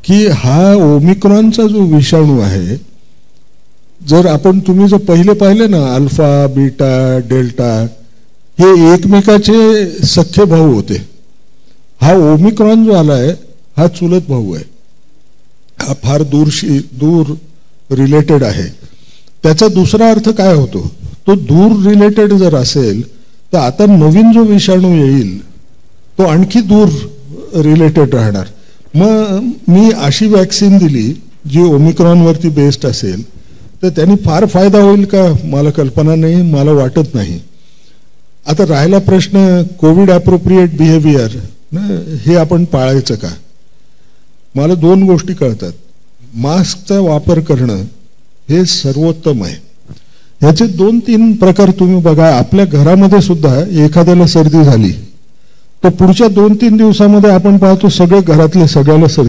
की हा ओमिक्रॉनचा जो विषाणू आहे, जर तुम्ही जर पहिले पाहिले ना, अल्फा बीटा डेल्टा हे एकमेकाचे सख्खे भाऊ होते. हा ओमिक्रॉन जो आलाय हा चुलत भाऊ आहे. हा फार दूर रिलेटेड आहे. त्याचा दुसरा अर्थ काय होतो, तो दूर रिलेटेड जर असेल तर आता नवीन जो विषाणू येईल तो आणखी दूर रिलेटेड राहणार. मग मी अशी वॅक्सिन दिली जी ओमिक्रॉनवरती बेस्ड असेल तर त्यांनी फार फायदा होईल का, मला कल्पना नाही, मला वाटत नाही. आता राहिला प्रश्न कोविड ॲप्रोप्रिएट बिहेवियर, हे आपण पाळायचं का. मला दोन गोष्टी कळतात. मास्कचा वापर करणं हे सर्वोत्तम आहे. ह्याचे 2-3 प्रकार तुम्ही बघा. आपल्या घरामध्ये सुद्धा एखाद्याला सर्दी झाली तर पुढच्या 2-3 दिवसामध्ये आपण पाहतो सगळे घरातले सगळ्याला सर्दी